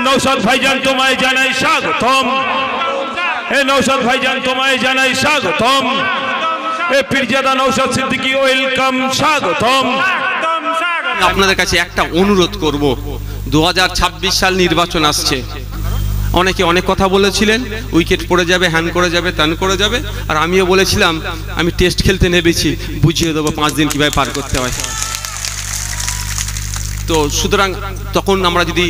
নৌশাদ ভাইজান তোমায় জানাই স্বাগতম। নৌশাদ ভাইজান তোমায় জানাই স্বাগতম। পীরজাদা নৌশাদ সিদ্দিকী ওয়েলকাম, স্বাগতম। আপনাদের কাছে একটা অনুরোধ করব, 2026 সাল নির্বাচন আসছে। অনেকে অনেক কথা বলেছিলেন, উইকেট পড়ে যাবে, হ্যান করে যাবে, ত্যান করে যাবে। আর আমিও বলেছিলাম আমি টেস্ট খেলতে নেমেছি, বুঝিয়ে দেবো 5 দিন কীভাবে পার করতে হয়। তো সুতরাং তখন আমরা যদি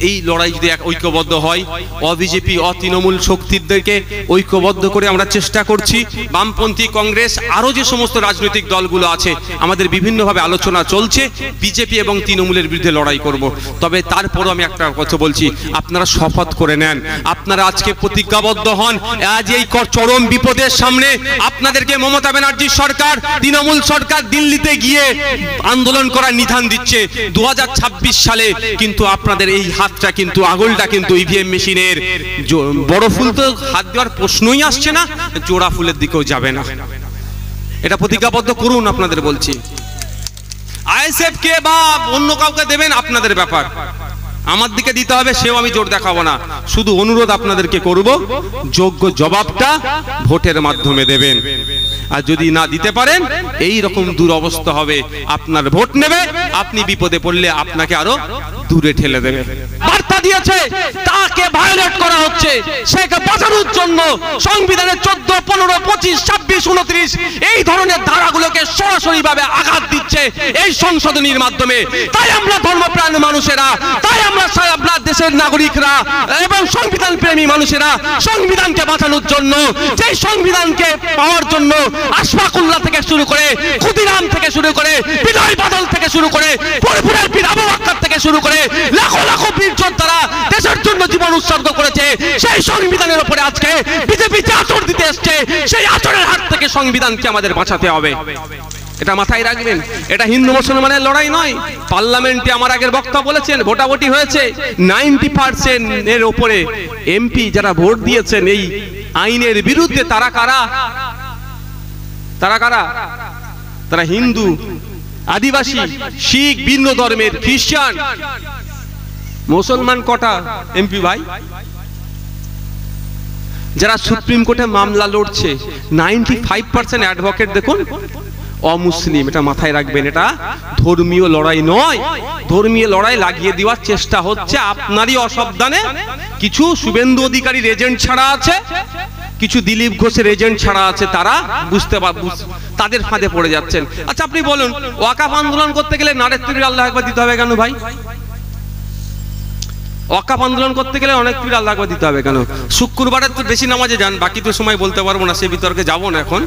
এই লড়াই যদি ঐক্যবদ্ধ হয়, অবিজেপি অতৃণমূল শক্তিদেরকে ঐক্যবদ্ধ করে আমরা চেষ্টা করছি, বামপন্থী কংগ্রেস আরও যে সমস্ত রাজনৈতিক দলগুলো আছে আমাদের বিভিন্নভাবে আলোচনা চলছে, বিজেপি এবং তৃণমূলের বিরুদ্ধে লড়াই করব। তবে তারপরও আমি একটা কথা বলছি, আপনারা শপথ করে নেন, আপনারা আজকে প্রতিজ্ঞাবদ্ধ হন। আজ এই চরম বিপদের সামনে আপনাদেরকে মমতা ব্যানার্জির সরকার, তৃণমূল সরকার দিল্লিতে গিয়ে আন্দোলন করার নিধান দিচ্ছে। 2026 সালে কিন্তু আপনাদের এই হাতটা কিন্তু, আঙুলটা কিন্তু ইভিএম মেশিনের বড় ফুল তো হাত দেওয়ার প্রশ্নই আসছে না, জোড়া ফুলের দিকেও যাবে না। এটা প্রতিজ্ঞাবদ্ধ করুন, আপনাদের বলছি। আইএসএফ কে বা অন্য কাউকে দেবেন আপনাদের ব্যাপার, আমার দিকে দিতে হবে সেও আমি জোর দেখাবো না। শুধু অনুরোধ আপনাদেরকে করব, যোগ্য জবাবটা ভোটের মাধ্যমে দেবেন। আর যদি না দিতে পারেন এই রকম দুরবস্থা হবে, আপনার ভোট নেবে, আপনি বিপদে পড়লে আপনাকে আরো দূরে ঠেলে দেবে। বার্তা দিয়েছে তাকে ভায়োলেট করা হচ্ছে, সেকে বাঁচানোর জন্য সংবিধানের 14, 15, 25, 26, 29 এই ধরনের ধারাগুলোকে সরাসরি ভাবে আঘাত দিচ্ছে এই সংশোধনীর মাধ্যমে। তাই আমরা ধর্মপ্রাণ মানুষেরা, তাই আমরা সারা দেশের নাগরিকরা এবং সংবিধান প্রেমী মানুষেরা সংবিধানকে বাঁচানোর জন্য, যেই সংবিধানকে পাওয়ার জন্য আশফাকুল্লাহ থেকে শুরু করে, ক্ষুদিরাম থেকে শুরু করে, বিনয় বাদল থেকে শুরু করে, পরপুরের পীর আবু বকর থেকে শুরু করে লাখো লাখো বীর যোদ্ধারা দেশের জন্য জীবন উৎসর্গ করেছে, সেই সংবিধানের উপরে আজকে বিজেপি যে আচর দিতে এসছে, সেই আচরের হাত থেকে সংবিধানকে আমাদের বাঁচাতে হবে। এটা মাথায় রাখবেন। এটা হিন্দু মুসলমানের লড়াই নয়। পার্লামেন্টে আমার আগের বক্তা বলেছেন, ভোটাভুটি হয়েছে, 90% এর উপরে এমপি যারা ভোট দিয়েছেন এই আইনের বিরুদ্ধে, তারা কারা? তারা কারা? তারা হিন্দু, আদিবাসী, শিখ, ভিন্ন ধর্মের, খ্রিস্টান। মুসলমান কটা এমপি ভাই? যারা সুপ্রিম কোর্টে মামলা লড়ছে 95% অ্যাডভোকেট দেখুন অমুসলিম। এটা মাথায় রাখবেন। এটা ধর্মীয় লড়াই নয়, ধর্মীয় লড়াই লাগিয়ে দেওয়ার চেষ্টা হচ্ছে আপনারই অসাবধানে। কিছু শুভেন্দু অধিকারীর এজেন্ট ছাড়া আছে, কিছু দিলীপ ঘোষের এজেন্ট ছাড়া আছে, তারা তাদের ফাঁদে পড়ে যাচ্ছেন। আচ্ছা আপনি বলুন, ওয়াকাফ আন্দোলন করতে গেলে নারের তকবীর আল্লাহু আকবার দিতে হবে কেন ভাই? ওয়াকাফ আন্দোলন করতে গেলে অনেক তকবীর আল্লাহু আকবার দিতে হবে কেন? শুক্রবারে তো বেশি নামাজে যান, বাকি তো সময় বলতে পারবো না, সে বিতর্কে যাবো না এখন।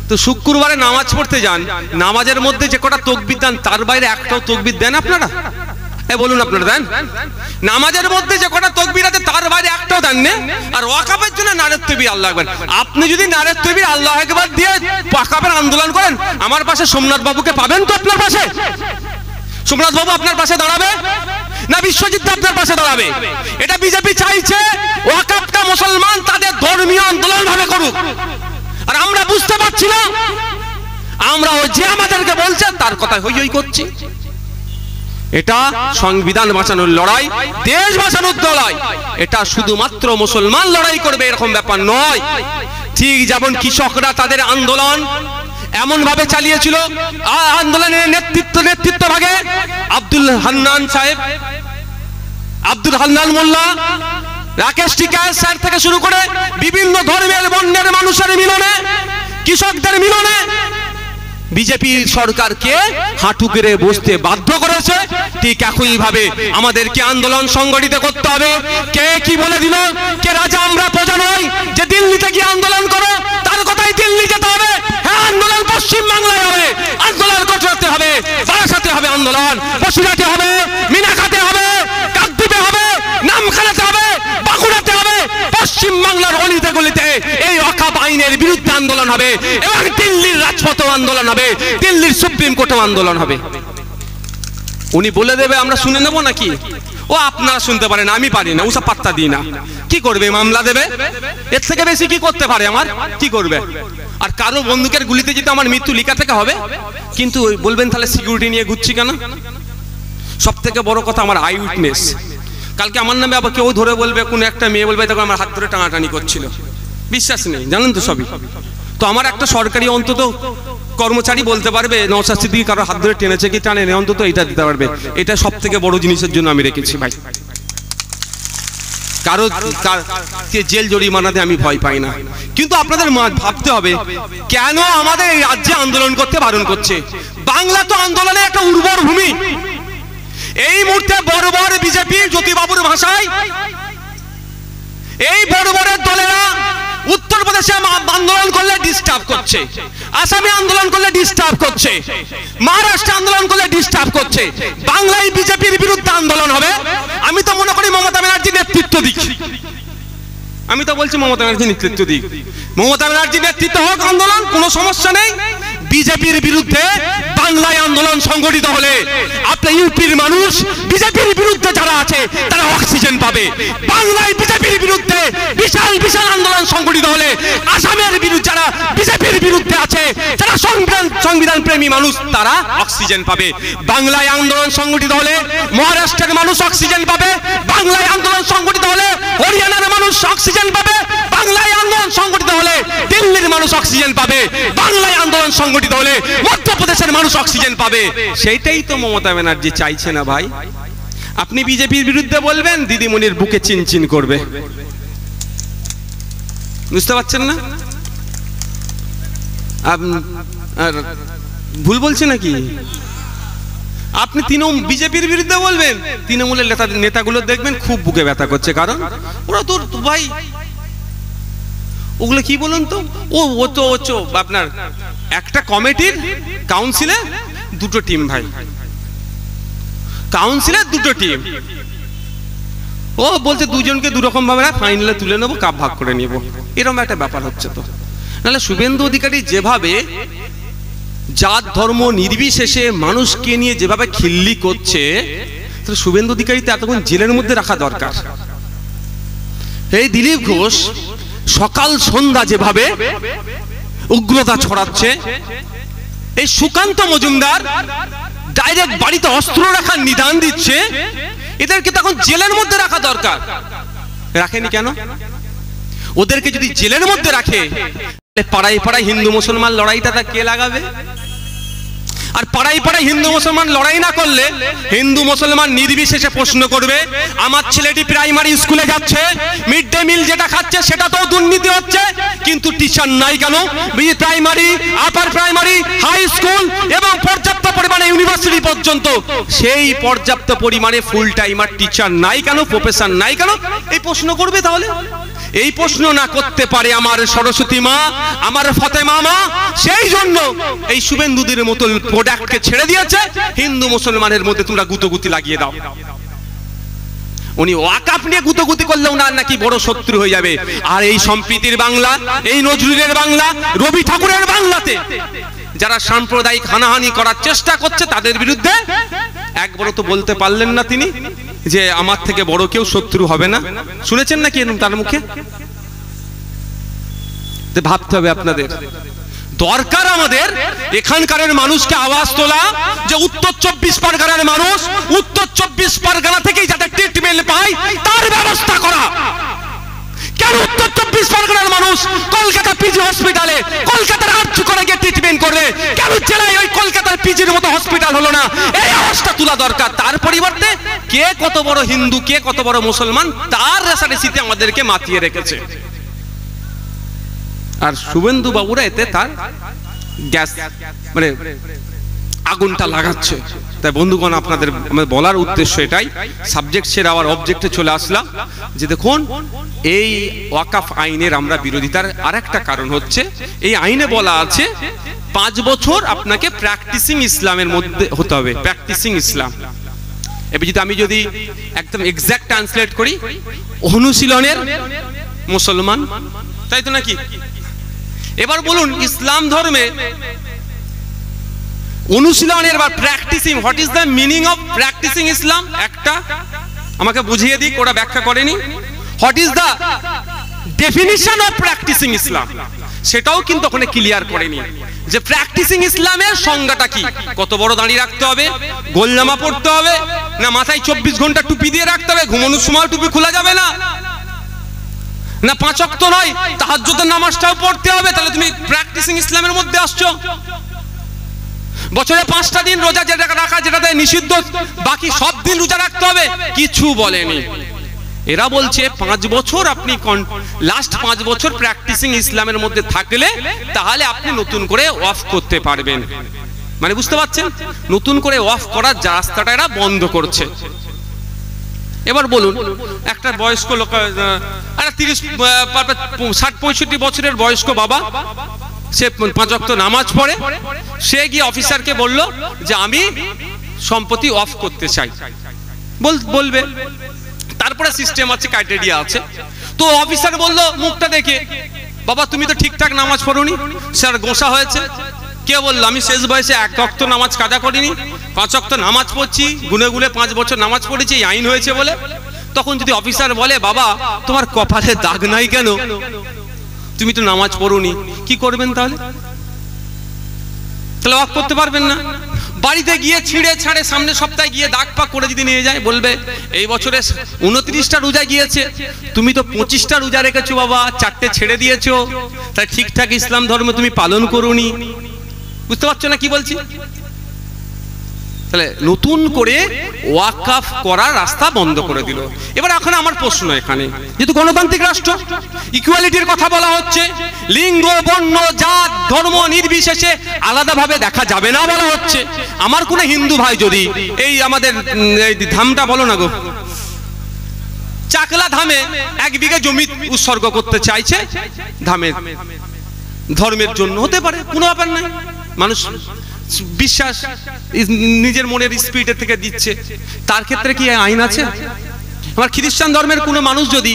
তো শুক্রবারে নামাজ পড়তে যান, নামাজের মধ্যে যে কটা তাকবীর দেন তার বাইরে একটাও তাকবীর দেন আপনারা? বলুন আপনারা দেন? নামাজের মধ্যে যে কটা তাকবীর আছে তার বাইরে একটাও দেন না। আর ওয়াকাফের জন্য নারের তকবীর আল্লাহু আকবার। আপনি যদি নারের তকবীর আল্লাহু আকবার দিয়ে ওয়াকাফের আন্দোলন করেন, আমার পাশে সোমনাথ বাবুকে পাবেন তো? আপনার পাশে সোমনাথ বাবু আপনার পাশে দাঁড়াবে না বিশ্বজিৎ আপনার পাশে দাঁড়াবে? এটা বিজেপি চাইছে ওয়াকাফটা মুসলমান তাদের ধর্মীয় আন্দোলন ভাবে করুক, আর আমরা বুঝতে পারছি না, আমরা যে আমাদেরকে বলছে তার কথা হই হই করছি। এটা সংবিধান বাঁচানোর লড়াই, দেশ বাঁচানোর লড়াই। এটা শুধুমাত্র মুসলমান লড়াই করবে এরকম ব্যাপার নয়। ঠিক যেমন কৃষকরা তাদের আন্দোলন এমন ভাবে চালিয়েছিল, আন্দোলনের নেতৃত্ব ভাগে আব্দুল হান্নান সাহেব, আব্দুল হান্নান মোল্লা, রাকেশ টিকায় স্যার থেকে শুরু করে বিভিন্ন ধর্মের বর্ণের মানুষের মিলনে, কৃষকদের মিলনে বিজেপি সরকারকে হাঁটু গেড়ে বসতে বাধ্য করেছে। ঠিক একই ভাবে আমাদেরকে আন্দোলন সংগঠিত করতে হবে। কে কি বলে দিল, কে রাজা আমরা প্রজা নই যে দিল্লিতে গিয়ে আন্দোলন করো, তার কথাই দিল্লি যেতে হবে। হ্যাঁ, আন্দোলন পশ্চিম বাংলায় হবে, আন্দোলন করতে হবে, বারাসাতে হবে, আন্দোলন বসিরহাটে হবে, মিনাখাতে হবে, কাকদ্বীপে হবে, নামখানাতে হবে, বাঁকুড়াতে হবে, পশ্চিম বাংলার অলিতে গলিতে এই ওয়াকাফ আইনের বিরুদ্ধে আন্দোলন হবে এবং দিল্লির রাজপথেও আন্দোলন হবে, দিল্লির সুপ্রিম কোর্টেও আন্দোলন হবে। উনি বলে দেবে, আমরা শুনে নেব নাকি? ও আপনারা শুনতে পারেন, আমি পারি না, ওসব পাত্তা দিই না। কি করবে? মামলা দেবে। এর থেকে বেশি কি করতে পারে? আমার কি করবে? আর কারো বন্দুকের গুলিতে যেতে আমার মৃত্যু লেখা থেকে হবে, কিন্তু বলবেন তাহলে সিকিউরিটি নিয়ে ঘুরছি কেন? সব থেকে বড় কথা আমার আই উইটনেস। কালকে আমার নামে আবার কেউ ধরে বলবে, কোন একটা মেয়ে বলবে তখন আমার হাত ধরে টানাটানি করছিল, বিশ্বাস নেই, জানেন তো সবই। তো আমার একটা সরকারি অন্তত কর্মচারী বলতে পারবে নওশাদ সিদ্দিকী কারোর হাত ধরে টেনেছে কি টানেনি, অন্তত এটা দিতে পারবে। এটা সব থেকে বড় জিনিসের জন্য আমি রেখেছি ভাই। কারো জেল জরিমানাতে আমি ভয় পাই না। কিন্তু আপনাদের ভাবতে হবে কেন আমাদের এই রাজ্যে আন্দোলন করতে বারণ করছে? বাংলা তো আন্দোলনের একটা উর্বর ভূমি। এই মুহূর্তে বড় বড় বিজেপি জ্যোতিবাবুর ভাষায় এই বড় বড় দলেরা উত্তরপ্রদেশে আন্দোলন করলে ডিস্টার্ব করছে, আসামে আন্দোলন করলে ডিস্টার্ব করছে, মহারাষ্ট্রে আন্দোলন করলে ডিস্টার্ব করছে। বাংলায় বিজেপির বিরুদ্ধে আন্দোলন হবে। আমি তো মনে করি মমতা ব্যানার্জি নেতৃত্ব দিক, আমি তো বলছি মমতা ব্যানার্জি নেতৃত্ব দিক, মমতা ব্যানার্জি নেতৃত্ব হোক আন্দোলন, কোনো সমস্যা নেই। বিজেপির বিরুদ্ধে বাংলায় আন্দোলন সংগঠিত হলে আপনার ইউপির মানুষ বিজেপির বিরুদ্ধে যারা আছে তারা অক্সিজেন পাবে। বাংলায় বিজেপির বিরুদ্ধে বিশাল বিশাল আন্দোলন সংগঠিত হলে আসামের বিরুদ্ধে যারা বিজেপির বিরুদ্ধে আছে, যারা সংবিধান প্রেমী মানুষ, তারা অক্সিজেন পাবে। বাংলায় আন্দোলন সংগঠিত হলে মহারাষ্ট্রের মানুষ অক্সিজেন পাবে, বাংলায় আন্দোলন সংগঠিত হলে হরিয়ানার মানুষ অক্সিজেন পাবে, বাংলায় আন্দোলন সংগঠিত হলে দিল্লির মানুষ অক্সিজেন পাবে, বাংলায় আন্দোলন সংগঠিত হলে মধ্যপ্রদেশের মানুষ অক্সিজেন পাবে। সেইটাই তো মমতা ব্যানার্জি চাইছে না ভাই। আপনি বিজেপির বিরুদ্ধে বলবেন, দিদিমণির বুকে চিনচিন করবে, বুঝতে পারছেন না? আর ভুল বলছে নাকি? আপনি বিজেপির বিরুদ্ধে বলবেন, তৃণমূলের নেতাগুলো দেখবেন খুব বুকে ব্যথা করছে, কারণ ওরা তো ভাই ওগুলো কি বলুন তো, ও তো আপনার একটা কমিটির কাউন্সিলে দুটো টিম ভাই, কাউন্সিলের দুটো টিম। ও বলছে দুজনকে দুরকম ভাবে না, ফাইনালে তুলে নেবো, কাপ ভাগ করে নেবো, এরকম একটা ব্যাপার হচ্ছে। তো নাহলে শুভেন্দু অধিকারী যেভাবে জাত ধর্ম নির্বিশেষে মানুষকে নিয়ে যেভাবে খিল্লি করছে, তাহলে শুভেন্দু অধিকারীতে এতক্ষণ জেলের মধ্যে রাখা দরকার। এই দিলীপ ঘোষ সকাল সন্ধ্যা যেভাবে উগ্রতা ছড়াচ্ছে, এই সুকান্ত মজুমদার ডাইরেক্ট বাড়িতে অস্ত্র রাখার নিদান দিচ্ছে, এদেরকে তখন জেলের মধ্যে রাখা দরকার। রাখেনি কেন? ওদেরকে যদি জেলের মধ্যে রাখে, পাড়ায় পাড়ায় হিন্দু মুসলমান লড়াইটা তা কে লাগাবে? আর পাড়ায় পাড়ায় হিন্দু মুসলমান লড়াই না করলে হিন্দু মুসলমান নির্বিশেষে প্রশ্ন করবে, আমার ছেলেটি প্রাইমারি স্কুলে যাচ্ছে, মিড ডে মিল যেটা খাচ্ছে সেটা তো দুর্নীতি হচ্ছে, কিন্তু টিচার নাই কেন? Primary, upper primary, high school এবং পর্যাপ্ত পরিমাণে ইউনিভার্সিটি পর্যন্ত সেই পর্যাপ্ত পরিমাণে ফুল টাইমার টিচার নাই কেন, প্রফেসর নাই কেন? এই প্রশ্ন করবে। তাহলে এই প্রশ্ন না করতে পারে আমার সরস্বতী মা, আমার ফাতেমা মা, সেই জন্য এই শুভেন্দুদের মতো প্রোডাক্টকে ছেড়ে দিয়েছে। হিন্দু মুসলমানের মধ্যে তোমরা গুতোগুতি লাগিয়ে দাও। উনি ওয়াকফ নিয়ে গুতোগুতি করলে ওনার নাকি বড় শত্রু হয়ে যাবে। আর এই সম্প্রীতির বাংলা, এই নজরুলের বাংলা, রবি ঠাকুরের বাংলাতে যারা সাম্প্রদায়িক হানাহানি করার চেষ্টা করছে, তাদের বিরুদ্ধে একবারও তো বলতে পারলেন না তিনি যে আমার থেকে বড় কেউ শত্রু হবে না। শুনেছেন নাকি তার মুখে? ভাবতে হবে আপনাদের। দরকার আমাদের এখানকার মানুষকে আওয়াজ তোলা, যে উত্তর 24 পরগনার মানুষ উত্তর 24 পরগনা থেকেই যাতে ট্রিটমেন্ট পায় তার ব্যবস্থা করা। কেন উত্তর 24 পরগনার মানুষ কলকাতা পিজি হসপিটালে, কলকাতার আর্য করে গিয়ে ট্রিটমেন্ট করবে, কেন জেলায় ওই কলকাতার পিজির মতো হসপিটাল হলো না? এই আওয়াজটা তোলা দরকার। তার পরিবর্তে কে কত বড় হিন্দু, কে কত বড় মুসলমান, তার রেসারেসিতে আমাদেরকে মাতিয়ে রেখেছে। আর শুভেন্দু বাবুরা এতে তার গ্যাস মানে আগুনটা লাগাচ্ছে। তাই বন্ধুগণ, আপনাদের বলার উদ্দেশ্য এটাই। সাবজেক্ট ছেড়ে আবার অবজেক্টে চলে আসলাম, যে দেখুন এই ওয়াকফ আইনের আমরা বিরোধিতার আরেকটা কারণ হচ্ছে, এই আইনে বলা আছে 5 বছর আপনাকে প্র্যাকটিসিং ইসলামের মধ্যে হতে হবে, প্র্যাকটিসিং ইসলাম। এবার আমি যদি একদম এক্সাক্ট ট্রান্সলেট করি, অনুশীলনের মুসলমান, তাই তো নাকি? এবার বলুন, ইসলাম ধর্মে অনুশীলনের বা practising, what is the meaning of practising Islam? একটা আমাকে বুঝিয়ে দিক, ওরা ব্যাখ্যা করেনি। What is the definition of practising Islam, সেটাও কিন্তু ওখানে ক্লিয়ার করেনি। যে প্র্যাকটিসিং ইসলামের সংজ্ঞাটা কি। কত বড় দাঁড়িয়ে রাখতে হবে, গোলজামা পড়তে হবে, না মাথায় 24 ঘন্টা টুপি দিয়ে রাখতে হবে, ঘুমানোর সময় টুপি খোলা যাবে না, না 5 ওয়াক্ত নয় তাহাজ্জুদের নামাজটাও পড়তে হবে, তাহলে তুমি প্র্যাকটিসিং ইসলামের মধ্যে আসছো। বছরে 5টা দিন রোজা যেটা রাখা যেটাতে নিষিদ্ধ, বাকি সব দিন রোজা রাখতে হবে, কিছু বলেনি। এরা বলছে 5 বছর আপনি লাস্ট 5 বছর প্র্যাকটিসিং ইসলামের মধ্যে থাকলে তাহলে আপনি নতুন করে অফ করতে পারবেন। মানে বুঝতে পারছেন, নতুন করে অফ করার রাস্তাটা এরা বন্ধ করছে। এবার বলুন, একটা বয়স্ক লোক, একটা 60-65 বছরের বয়স্ক বাবা, সে 5 ওয়াক্ত নামাজ পড়ে, সে গিয়ে অফিসারকে বলল যে আমি সম্পত্তি অফ করতে চাই, বলবে। তারপরে সিস্টেম আছে, ক্রাইটেরিয়া আছে। তো অফিসার বলল মুখটা দেখে, বাবা তুমি তো ঠিকঠাক নামাজ পড়োনি। স্যার গোসা হয়েছে। কে বললো? আমি শেষ বয়সে 1 ওয়াক্ত নামাজ কাজা করিনি, 5 ওয়াক্ত নামাজ পড়ছি, গুনে গুনে 5 বছর নামাজ পড়েছি, এই আইন হয়েছে বলে। তখন যদি অফিসার বলে বাবা তোমার কপালে দাগ নাই কেন, তুমি তো নামাজ পড়োনি, কি করবেন তাহলে? তাহলে ওয়াক করতে পারবেন না। বাড়িতে গিয়ে ছিঁড়ে ছাড়ে সামনের সপ্তাহে গিয়ে দাগ পাক করে যদি নিয়ে যায়, বলবে এই বছরে 29টা রোজা গিয়েছে, তুমি তো 25টা রোজা রেখেছো বাবা, 4টে ছেড়ে দিয়েছো, তাই ঠিকঠাক ইসলাম ধর্ম তুমি পালন করোনি। বুঝতে পারছো না কি বলছি? তাহলে নতুন করে ওয়াকফ করার রাস্তা বন্ধ করে দিল। এবার এখন আমার প্রশ্ন, এখানে যেহেতু গণতান্ত্রিক রাষ্ট্র, ইকুয়ালিটির কথা বলা হচ্ছে, লিঙ্গ বর্ণ জাত ধর্ম নির্বিশেষে আলাদাভাবে দেখা যাবে না বলা হচ্ছে। আমার কোনো হিন্দু ভাই যদি এই আমাদের এই ধামটা বলো না গো, চাকলা ধামে 1 বিঘা জমি উৎসর্গ করতে চাইছে ধামের ধর্মের জন্য, হতে পারে, কোনো ব্যাপার নাই। মানুষ বিশ্বাস নিজের মনের স্পিরিটের থেকে দিচ্ছে, তার ক্ষেত্রে কি আইন আছে? আমার খ্রিস্টান ধর্মের কোনো মানুষ যদি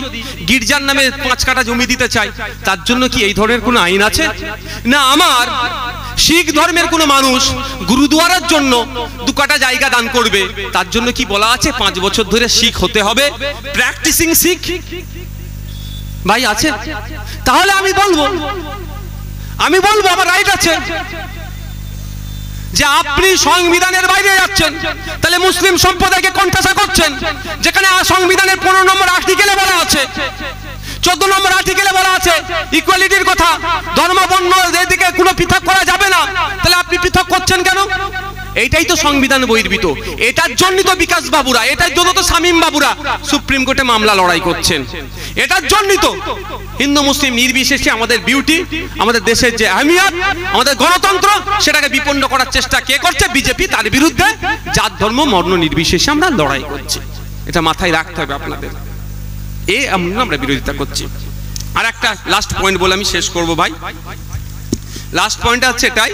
গির্জার নামে 5 কাঠা জমি দিতে চায়, তার জন্য কি এই ধরনের কোনো আইন আছে? না আমার শিখ ধর্মের কোনো মানুষ গুরুদুয়ারার জন্য 2 কাঠা জায়গা দান করবে, তার জন্য কি বলা আছে 5 বছর ধরে শিখ হতে হবে, প্র্যাকটিসিং শিখ? ভাই আছে? তাহলে আমি বলবো আমার রাইট আছে যে আপনি সংবিধানের বাইরে যাচ্ছেন, তাহলে মুসলিম সম্প্রদায়কে কোণঠাসা করছেন। যেখানে সংবিধানের 15 নম্বর আর্টিকেলে বলা আছে, 14 নম্বর আর্টিকেলে বলা আছে ইকুয়ালিটির কথা, ধর্ম বর্ণ এদিকে কোনো পৃথক করা যাবে না, তাহলে আপনি পৃথক করছেন কেন? এইটাই তো সংবিধান বহির্ভূত। এটার জন্য তো বিকাশ বাবুরা, এটার জন্য তো শামীম বাবুরা সুপ্রিম কোর্টে মামলা লড়াই করছেন। এটার জন্যই তো হিন্দু মুসলিম নির্বিশেষে আমাদের বিউটি, আমাদের দেশের যে আহমিয়ত, আমাদের গণতন্ত্র, সেটাকে বিপন্ন করার চেষ্টা কে করছে? বিজেপি। তার বিরুদ্ধে জাত ধর্ম বর্ণ নির্বিশেষে আমরা লড়াই করছি, এটা মাথায় রাখতে হবে আপনাদের। আমরা বিরোধিতা করছি। আর একটা লাস্ট পয়েন্ট বলে আমি শেষ করব ভাই। লাস্ট পয়েন্টটা হচ্ছে এটাই,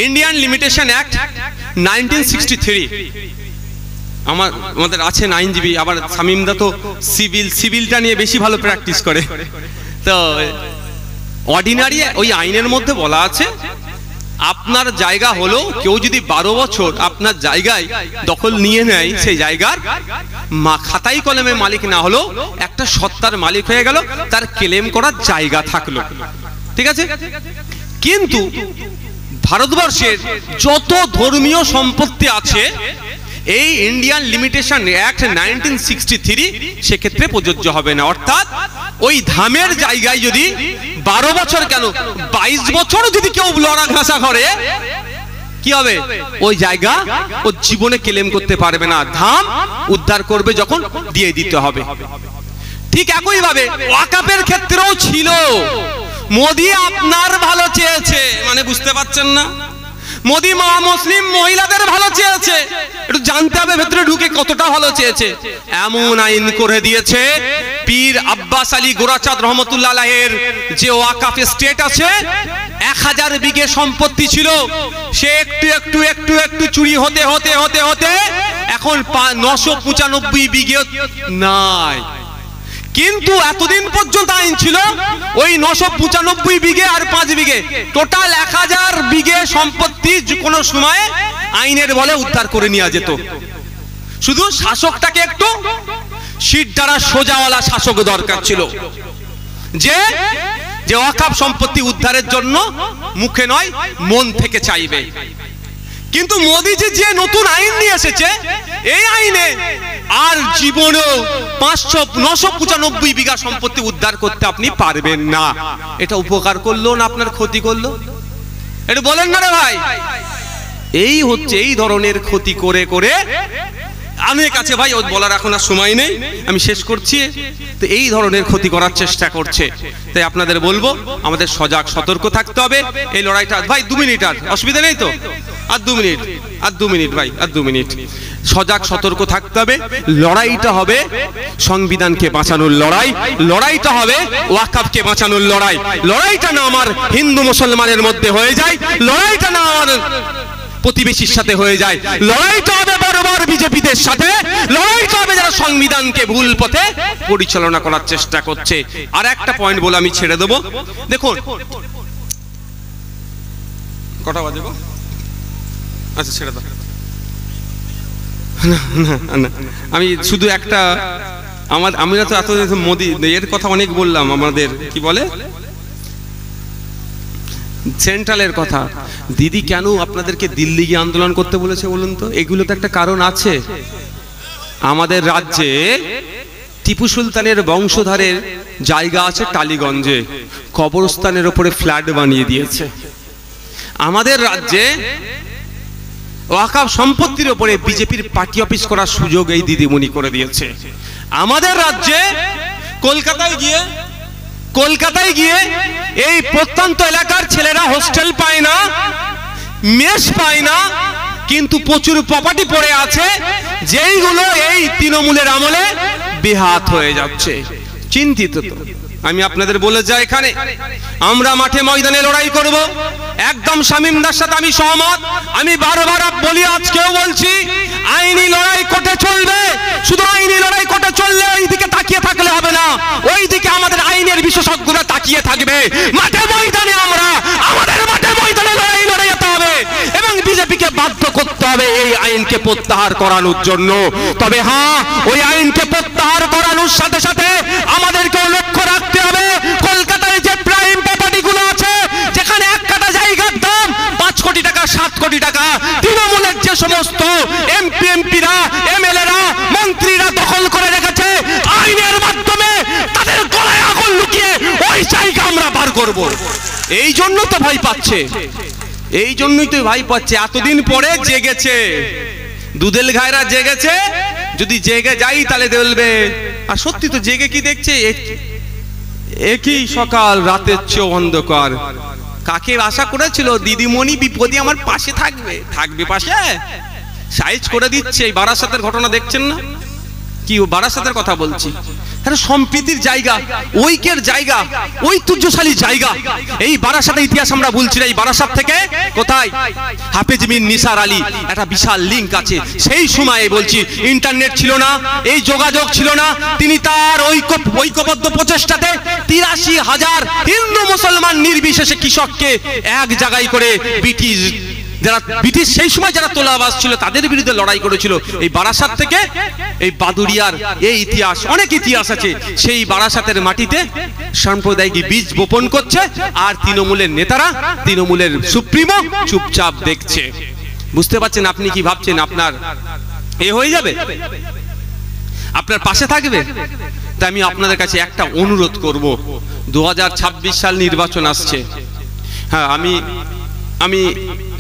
ইন্ডিয়ান লিমিটেশন অ্যাক্ট 1963। আমাদের আছেন আইনজীবী, আবার শামীমদা তো সিভিলটা নিয়ে বেশি ভালো প্র্যাকটিস করে। তো অর্ডিনারি ওই আইনের মধ্যে বলা আছে, আপনার জায়গা হলো, কেউ যদি 12 বছর আপনার জায়গায় দখল নিয়ে নেয়, সেই জায়গার খাতাই কলমে মালিক না হলো, একটা সত্তার মালিক হয়ে গেল, তার ক্লেম করার জায়গা থাকলো। ঠিক আছে? কিন্তু ভারতবর্ষের যত ধর্মীয় সম্পত্তি আছে, এই ইন্ডিয়ান লিমিটেশন অ্যাক্ট 1963 সেক্ষেত্রে প্রযোজ্য হবে না। অর্থাৎ ওই ধামের জায়গায় যদি 12 বছর কেন 22 বছর যদি কেউ লড়া ঘাসা করে, কি হবে? ওই জায়গা ও জীবনে ক্লেম করতে পারবে না, ধাম উদ্ধার করবে যখন দিয়ে দিতে হবে। ঠিক একই ভাবে ওয়াকফের ক্ষেত্রেও ছিল। মোদি আপনার ভালো চেয়েছে, মানে বুঝতে পারছেন না, মোদি মুসলিম মহিলাদের ভালো চেয়েছে, একটু জানতে হবে ভেতরে ঢুকে কতটা ভালো চেয়েছে। এমন আইন করে দিয়েছে, পীর আব্বাস আলী গোরাচাঁদ রহমতুল্লাহ আলাইহির যে ওয়াকফ স্টেট আছে, 1000 বিঘে সম্পত্তি ছিল, সে একটু একটু একটু একটু চুরি হতে হতে হতে হতে এখন 995 বিঘে নাই। কিন্তু এতদিন পর্যন্ত আইন ছিল ওই 995 বিঘে আর 5 বিঘে, টোটাল 1000 বিঘে সম্পত্তি কোনো সময় আইনের বলে উদ্ধার করে নেওয়া যেত। শুধু শাসকটাকে একটু সিট দ্বারা সোজাওয়ালা শাসক দরকার ছিল, যে যে ওয়াকফ সম্পত্তি উদ্ধারের জন্য মুখে নয় মন থেকে চাইবে। কিন্তু মোদিজি যে নতুন আইন নিয়ে এসেছে, এই আইনে আর জীবনেও 995 বিঘা সম্পত্তি উদ্ধার করতে আপনি পারবেন না। এটা উপকার করলো না আপনার ক্ষতি করলো? এটা বলেন না রে ভাই। এই হচ্ছে এই ধরনের ক্ষতি করে করে আমার কাছে ভাই ও বলার এখন আর সময় নেই, আমি শেষ করছি। তো এই ধরনের ক্ষতি করার চেষ্টা করছে। তাই আপনাদের বলবো আমাদের সজাগ সতর্ক থাকতে হবে। এই লড়াইটা ভাই 2 মিনিট, আর অসুবিধা নেই তো? আর 2 মিনিট, আর 2 মিনিট ভাই, আর 2 মিনিট। সজাগ সতর্ক থাকতে হবে। লড়াইটা হবে সংবিধানকে বাঁচানোর লড়াই, লড়াইটা হবে ওয়াকফকে বাঁচানোর লড়াই। লড়াইটা না আমার হিন্দু মুসলমানের মধ্যে হয়ে যায়, লড়াইটা না আমার প্রতিবেশীর সাথে হয়ে যায়, লড়াইটা হবে বরাবর বিজেপিদের সাথে, লড়াইটা হবে যারা সংবিধানকে ভুল পথে পরিচালনা করার চেষ্টা করছে। আর একটা পয়েন্ট বলে আমি ছেড়ে দেবো। দেখুন কটা বাজে গো? আচ্ছা ছেড়ে দাও। আমি শুধু একটা, আমরা তো এত মোদি এর কথা অনেক বললাম, আমাদের কি বলে সেন্ট্রালের কথা। দিদি কেন আপনাদেরকে দিল্লি গিয়ে আন্দোলন করতে বলেছে বলুন তো? এগুলো তো একটা কারণ আছে। আমাদের রাজ্যে টিপু সুলতানের বংশধরের জায়গা আছে টালিগঞ্জে, কবরস্থানের উপরে ফ্ল্যাট বানিয়ে দিয়েছে। আমাদের রাজ্যে ওয়াকফ সম্পত্তির উপরে বিজেপির পার্টি অফিস করার সুযোগ এই দিদিমণি করে দিয়েছে। আমাদের রাজ্যে কলকাতায় গিয়ে এই প্রত্যন্ত এলাকার ছেলেরা হোস্টেল পায় না, মেস পায় না, কিন্তু প্রচুর প্রপার্টি পড়ে আছে যেইগুলো এই তৃণমূলের আমলে বেহাত হয়ে যাচ্ছে। চিন্তিত তো আমি আপনাদের বলে যাই, এখানে আমরা মাঠে ময়দানে লড়াই করব। একদম শামীমদার সাথে আমি সহমত। আমি বারবার বলি, আজকেও বলছি, আইনি লড়াই কোর্টে চলবে। শুধু আইনি লড়াই কোর্টে চললে ওই দিকে তাকিয়ে থাকলে হবে না, ওই দিকে আমাদের আইনের বিশেষজ্ঞরা তাকিয়ে থাকবে। মাঠে ময়দানে আমরা আমাদের মাঠে ময়দানে লড়াই লড়ে যেতে হবে এবং বিজেপিকে বাধ্য করতে হবে এই আইনকে প্রত্যাহার করানোর জন্য। তবে হ্যাঁ, ওই আইনকে প্রত্যাহার করানোর সাথে সাথে আমাদেরকেও লক্ষ্য রাখতে হবে কলকাতায় যে প্রাইম প্রপার্টি গুলো আছে, যেখানে এক কাঠা জায়গার দাম 5 কোটি টাকা 7 কোটি টাকা, তৃণমূলের যে সমস্ত এমপিরা এমএলএরা মন্ত্রীরা দখল করে রেখেছে, আইনের মাধ্যমে তাদের গলায় আগুন লুকিয়ে ওই জায়গা আমরা বার করব। এই জন্য তো ভয় পাচ্ছে, এই জন্যই তো ভয় পাচ্ছে। এতদিন পরে জেগেছে, দুধেল গায়রা জেগেছে। যদি জেগে যাই তাহলে বলবে, আর সত্যি তো জেগে কি দেখছে, একই সকাল রাতের চেয়েও অন্ধকার। কাকে আশা করেছিল দিদিমণি বিপদে আমার পাশে থাকবে পাশে? সাইজ করে দিচ্ছে। এই বারাসাতের ঘটনা দেখছেন না? কি বারাসাতের কথা বলছি, সম্প্রীতির জায়গা, ঐক্যের জায়গা, ঐতিহ্যশালী জায়গা। এই বারাসাতের ইতিহাস আমরা বলছি না। এই বারাসাত থেকে কোথায় হাফেজ মির নিসার আলী একটা বিশাল লিঙ্ক আছে। সেই সময়ে বলছি ইন্টারনেট ছিল না, এই যোগাযোগ ছিল না। তিনি তার ঐক্যবদ্ধ প্রচেষ্টাতে 83,000 হিন্দু মুসলমান নির্বিশেষে কৃষককে এক জায়গায় করে ব্রিটিশ সেই সময় যারা তোলাবাজ ছিল তাদের বিরুদ্ধে লড়াই করেছিল। এই বারাসাত থেকে এই বাদুড়িয়ার এই ইতিহাস, অনেক ইতিহাস আছে। সেই বারাসাতের মাটিতে সাম্প্রদায়িক বীজ বপন করছে, আর তৃণমূলের নেতারা, তৃণমূলের সুপ্রিমো চুপচাপ দেখছে। বুঝতে পারছেন? আপনি কি ভাবছেন আপনার হয়ে যাবে, আপনার পাশে থাকবে? তাই আমি আপনাদের কাছে একটা অনুরোধ করব, 2026 সাল নির্বাচন আসছে। হ্যাঁ, আমি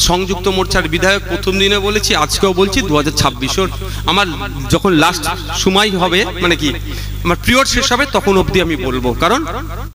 সংযুক্ত মোর্চার বিধায়ক প্রথম দিনে বলেছি, আজকেও বলছি, 2026 আমার যখন লাস্ট সময় হবে, মানে কি আমার পিরিয়ড শেষ হবে, তখন অবধি আমি বলবো। কারণ